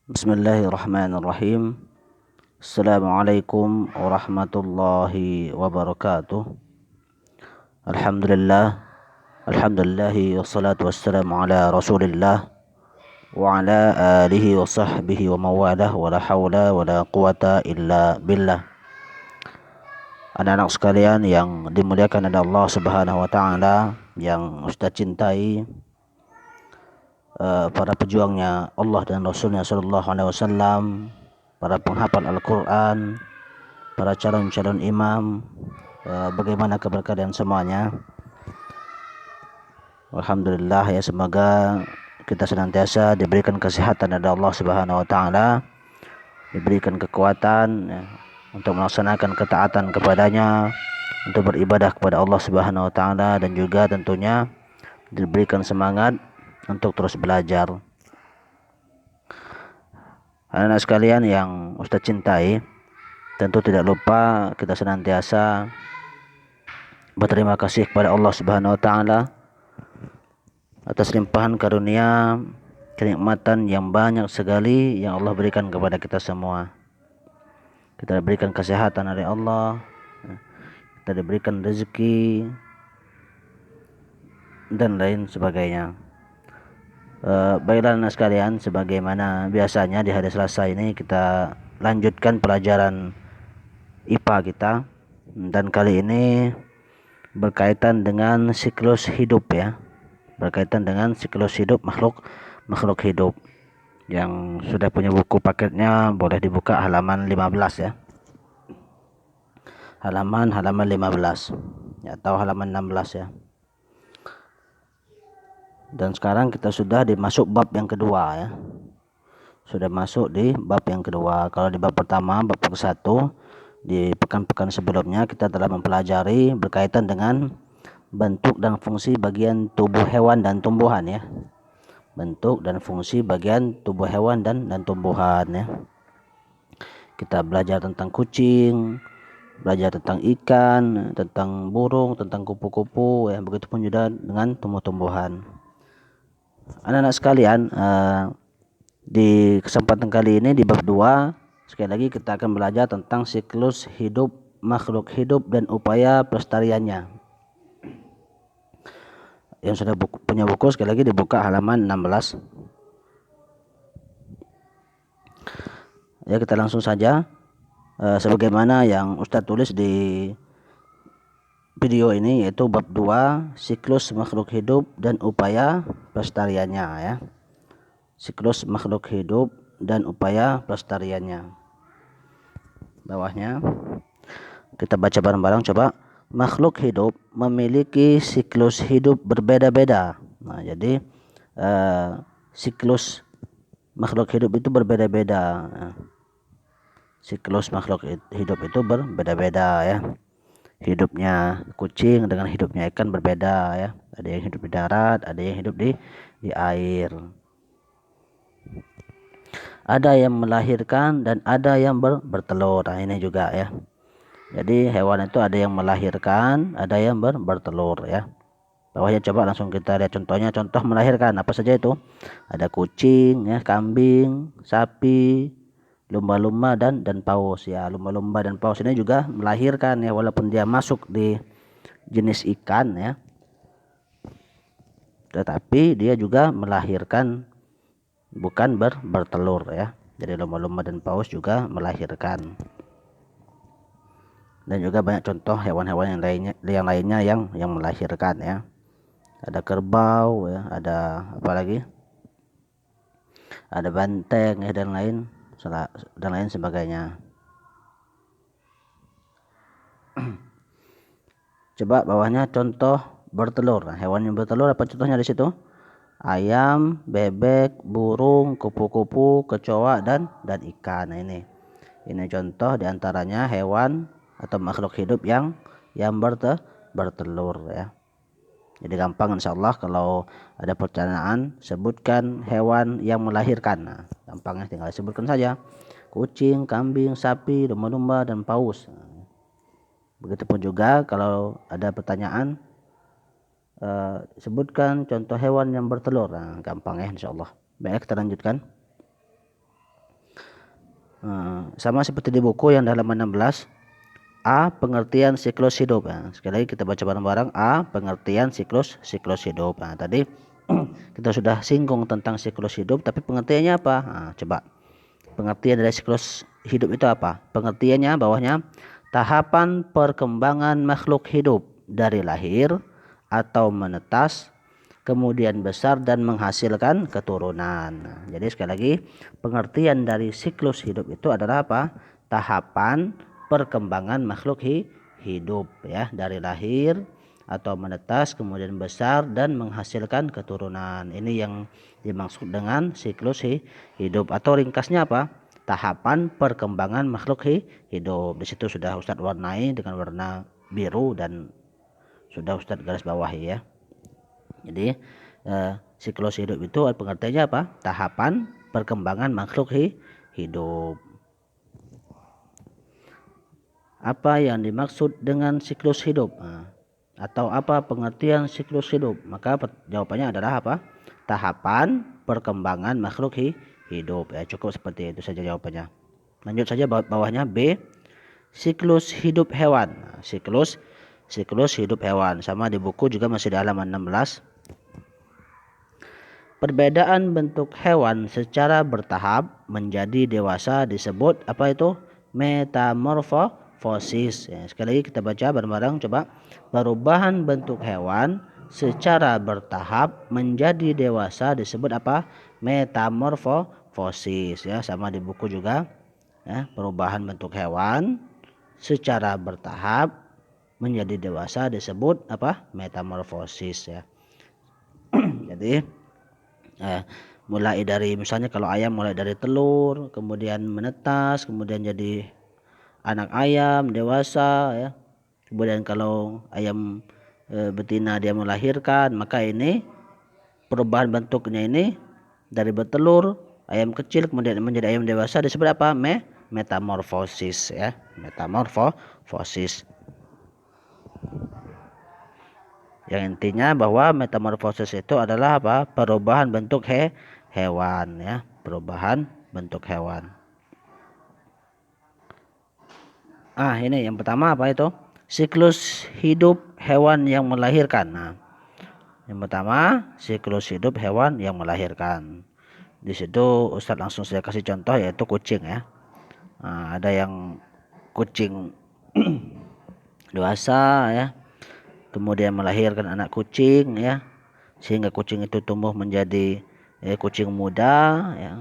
Bismillahirrahmanirrahim. Assalamualaikum warahmatullahi wabarakatuh. Alhamdulillah. Alhamdulillahi wassalatu wassalamu ala rasulillah wa ala alihi wa sahbihi wa mawalah wa la hawla wa la quwata illa billah. Anak-anak sekalian yang dimuliakan oleh Allah Subhanahu wa taala, yang Ustaz cintai, para pejuangnya Allah dan Rasulnya sallallahu alaihi wasallam, para penghafal Al-Quran, para calon-calon imam, bagaimana kabar kalian semuanya? Alhamdulillah ya, semoga kita senantiasa diberikan kesehatan dari Allah Subhanahu wa taala, diberikan kekuatan ya, untuk melaksanakan ketaatan kepadanya, untuk beribadah kepada Allah Subhanahu wa taala, dan juga tentunya diberikan semangat untuk terus belajar. Anak-anak sekalian yang Ustaz cintai, tentu tidak lupa kita senantiasa berterima kasih kepada Allah Subhanahu wa taala atas limpahan karunia, kenikmatan yang banyak sekali yang Allah berikan kepada kita semua. Kita diberikan kesehatan dari Allah, kita diberikan rezeki dan lain sebagainya. Baiklah anak sekalian, sebagaimana biasanya di hari Selasa ini kita lanjutkan pelajaran IPA kita, dan kali ini berkaitan dengan siklus hidup ya, berkaitan dengan siklus hidup makhluk hidup. Yang sudah punya buku paketnya boleh dibuka halaman 15 ya, halaman 15 ya, atau halaman 16 ya. Dan sekarang kita sudah dimasuk bab yang kedua ya, sudah masuk di bab yang kedua. Kalau di bab pertama, bab ke-1, di pekan-pekan sebelumnya kita telah mempelajari berkaitan dengan bentuk dan fungsi bagian tubuh hewan dan tumbuhan ya, bentuk dan fungsi bagian tubuh hewan dan tumbuhan ya. Kita belajar tentang kucing, belajar tentang ikan, tentang burung, tentang kupu-kupu ya, begitupun juga dengan tumbuh-tumbuhan. Anak-anak sekalian, di kesempatan kali ini di bab 2, sekali lagi kita akan belajar tentang siklus hidup makhluk hidup dan upaya pelestariannya. Yang sudah punya buku, sekali lagi dibuka halaman 16. Ya, kita langsung saja. Sebagaimana yang Ustadz tulis di video ini, yaitu bab 2, siklus makhluk hidup dan upaya pelestariannya ya. Siklus makhluk hidup dan upaya pelestariannya. Bawahnya kita baca bareng-bareng, coba. Makhluk hidup memiliki siklus hidup berbeda-beda. Nah, jadi siklus makhluk hidup itu berbeda-beda. Siklus makhluk hidup itu berbeda-beda ya. Hidupnya kucing dengan hidupnya ikan berbeda ya. Ada yang hidup di darat, ada yang hidup di air. Ada yang melahirkan dan ada yang bertelur. Nah, ini juga ya. Jadi hewan itu ada yang melahirkan, ada yang bertelur ya. Bawahnya coba langsung kita lihat contohnya. Contoh melahirkan apa saja itu? Ada kucing ya, kambing, sapi, lumba-lumba dan paus ya. Lumba-lumba dan paus ini juga melahirkan ya, walaupun dia masuk di jenis ikan ya, tetapi dia juga melahirkan, bukan bertelur ya. Jadi lumba-lumba dan paus juga melahirkan. Dan juga banyak contoh hewan-hewan yang lainnya yang melahirkan ya. Ada kerbau ya, ada apa lagi? Ada banteng ya, dan lain sebagainya. Coba bawahnya contoh bertelur. Nah, hewan yang bertelur apa contohnya di situ? Ayam, bebek, burung, kupu-kupu, kecoa dan ikan. Nah, ini contoh diantaranya hewan atau makhluk hidup yang bertelur ya. Jadi gampang insyaallah kalau ada pertanyaan, sebutkan hewan yang melahirkan. Nah, gampangnya tinggal sebutkan saja. Kucing, kambing, sapi, lumba-lumba dan paus. Begitupun juga kalau ada pertanyaan, sebutkan contoh hewan yang bertelur. Nah, gampang ya insyaallah. Baik, kita lanjutkan. Sama seperti di buku yang di halaman 16. A. Pengertian siklus hidup. Sekali lagi kita baca bareng-bareng. A. Pengertian siklus hidup. Tadi kita sudah singgung tentang siklus hidup, tapi pengertiannya apa? Coba pengertian dari siklus hidup itu apa? Pengertiannya bawahnya, tahapan perkembangan makhluk hidup dari lahir atau menetas, kemudian besar dan menghasilkan keturunan. Jadi sekali lagi, pengertian dari siklus hidup itu adalah apa? Tahapan perkembangan makhluk hidup ya, dari lahir atau menetas, kemudian besar dan menghasilkan keturunan. Ini yang dimaksud dengan siklus hidup, atau ringkasnya apa? Tahapan perkembangan makhluk hidup. Di situ sudah Ustadz warnai dengan warna biru dan sudah Ustadz garis bawahi ya. Jadi siklus hidup itu pengertiannya apa? Tahapan perkembangan makhluk hidup. Apa yang dimaksud dengan siklus hidup? Atau apa pengertian siklus hidup? Maka jawabannya adalah apa? Tahapan perkembangan makhluk hidup. Ya, cukup seperti itu saja jawabannya. Lanjut saja bawahnya B. Siklus hidup hewan. Siklus hidup hewan. Sama di buku juga masih di halaman 16. Perbedaan bentuk hewan secara bertahap menjadi dewasa disebut apa itu? Metamorfosis. Ya, sekali lagi kita baca bareng-bareng, coba. Perubahan bentuk hewan secara bertahap menjadi dewasa disebut apa? Metamorfosis. Ya, sama di buku juga. Ya, perubahan bentuk hewan secara bertahap menjadi dewasa disebut apa? Metamorfosis ya. Jadi mulai dari misalnya kalau ayam mulai dari telur, kemudian menetas, kemudian jadi anak ayam dewasa ya. Kemudian kalau ayam betina dia melahirkan, maka ini perubahan bentuknya ini dari bertelur ayam kecil kemudian menjadi ayam dewasa disebut apa? Metamorfosis ya. Metamorfosis. Yang intinya bahwa metamorfosis itu adalah apa? Perubahan bentuk hewan ya, perubahan bentuk hewan. Ini yang pertama apa itu? Siklus hidup hewan yang melahirkan. Yang pertama siklus hidup hewan yang melahirkan. Di situ Ustadz langsung saya kasih contoh yaitu kucing ya. Ada yang kucing dewasa ya, kemudian melahirkan anak kucing ya, sehingga kucing itu tumbuh menjadi kucing muda ya,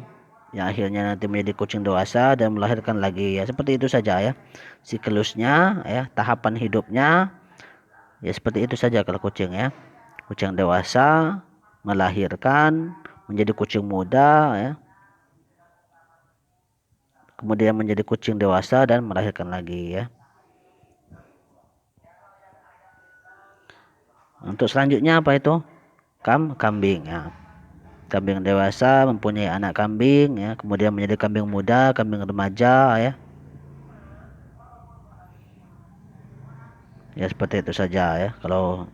yang akhirnya nanti menjadi kucing dewasa dan melahirkan lagi ya. Seperti itu saja ya siklusnya ya, tahapan hidupnya ya, seperti itu saja kalau kucing ya. Kucing dewasa melahirkan menjadi kucing muda ya, kemudian menjadi kucing dewasa dan melahirkan lagi ya. Untuk selanjutnya apa itu? Kambing ya. Kambing dewasa mempunyai anak kambing ya, kemudian menjadi kambing muda, kambing remaja ya. Ya seperti itu saja ya kalau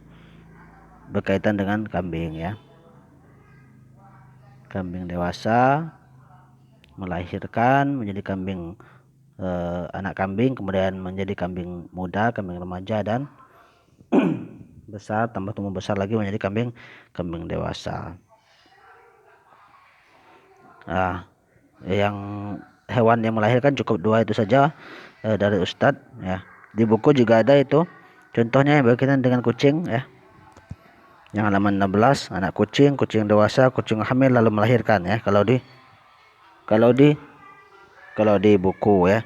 berkaitan dengan kambing ya. Kambing dewasa melahirkan menjadi kambing anak kambing, kemudian menjadi kambing muda, kambing remaja dan besar, tambah tumbuh besar lagi menjadi kambing dewasa. Yang hewan yang melahirkan cukup 2 itu saja dari Ustadz ya. Di buku juga ada itu contohnya yang berkaitan dengan kucing ya. Yang halaman 16, anak kucing dewasa, kucing hamil lalu melahirkan ya. Kalau di buku ya.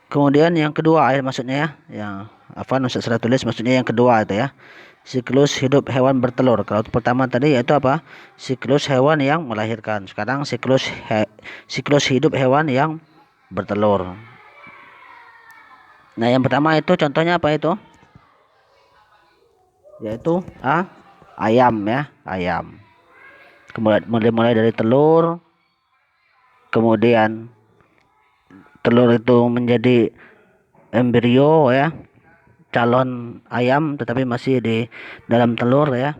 Kemudian yang kedua maksudnya ya, yang Ustaz sudah tulis maksudnya yang kedua itu ya. Siklus hidup hewan bertelur. Kalau pertama tadi yaitu apa? Siklus hewan yang melahirkan. Sekarang siklus hidup hewan yang bertelur. Nah, yang pertama itu contohnya apa itu? Yaitu ayam ya, ayam. Kemudian mulai dari telur, kemudian telur itu menjadi embrio ya, calon ayam tetapi masih di dalam telur ya.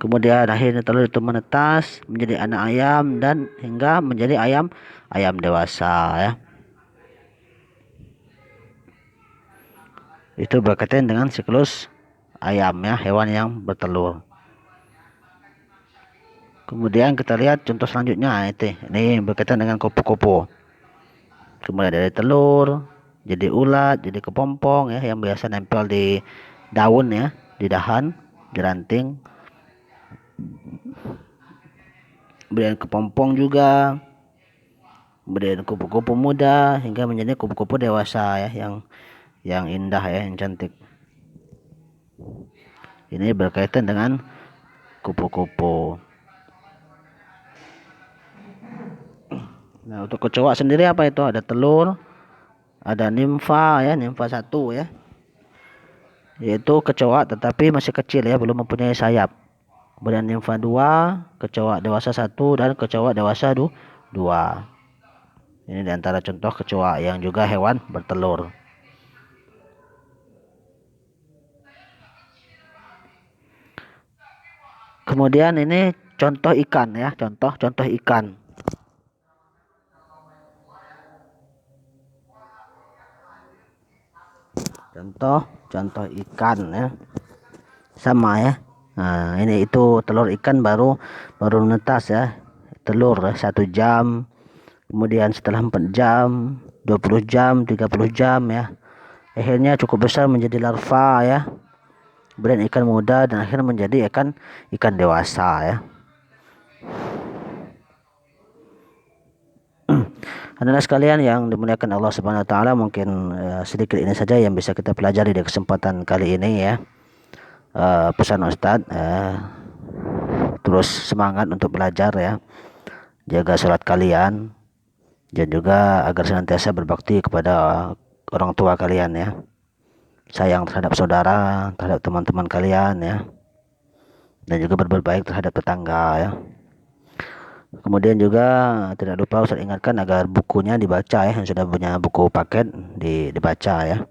Kemudian akhirnya telur itu menetas menjadi anak ayam dan hingga menjadi ayam dewasa ya. Itu berkaitan dengan siklus ayam ya, hewan yang bertelur. Kemudian kita lihat contoh selanjutnya ini berkaitan dengan kupu-kupu. Kemudian dari telur jadi ulat, jadi kepompong ya, yang biasa nempel di daun ya, di dahan, di ranting. Kemudian kepompong juga, kemudian kupu-kupu muda hingga menjadi kupu-kupu dewasa ya, yang indah ya, yang cantik. Ini berkaitan dengan kupu-kupu. Nah, untuk kecoa sendiri apa itu? Ada telur, ada nimfa ya, nimfa 1 ya. Yaitu kecoa tetapi masih kecil ya, belum mempunyai sayap. Kemudian nimfa 2, kecoa dewasa 1 dan kecoa dewasa 2. Ini diantara contoh kecoa yang juga hewan bertelur. Kemudian ini contoh ikan ya, contoh ikan. Contoh ikan ya. Sama ya. Nah, ini itu telur ikan baru menetas ya. Telur 1 jam. Kemudian setelah 4 jam, 20 jam, 30 jam ya. Akhirnya cukup besar menjadi larva ya. Kemudian ikan muda dan akhirnya menjadi ikan dewasa ya. Anak-anak sekalian yang dimuliakan Allah Subhanahu wa taala, mungkin sedikit ini saja yang bisa kita pelajari di kesempatan kali ini ya. Pesan Ustadz, terus semangat untuk belajar ya. Jaga sholat kalian dan juga agar senantiasa berbakti kepada orang tua kalian ya. Sayang terhadap saudara, terhadap teman-teman kalian ya. Dan juga berbuat baik terhadap tetangga ya. Kemudian juga tidak lupa Ustaz ingatkan agar bukunya dibaca ya, yang sudah punya buku paket dibaca ya.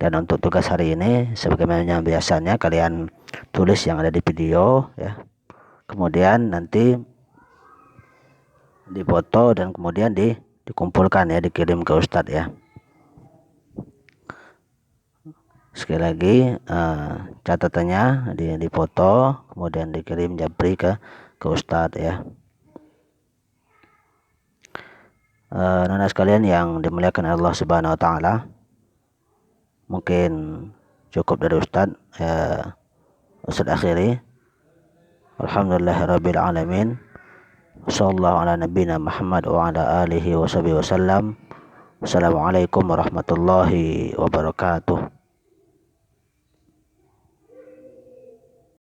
Dan untuk tugas hari ini sebagaimana biasanya kalian tulis yang ada di video ya. Kemudian nanti dipoto dan kemudian dikumpulkan ya, dikirim ke Ustadz ya. Sekali lagi catatannya dipoto kemudian dikirim japri ke Ustadz ya. Anak sekalian yang dimuliakan Allah Subhanahu wa taala, mungkin cukup dari Ustaz akhiri. Alhamdulillahirabbil alamin. Sallallahu ala nabiyina Muhammad wa ala alihi wa sahbihi wasallam. Assalamualaikum warahmatullahi wabarakatuh.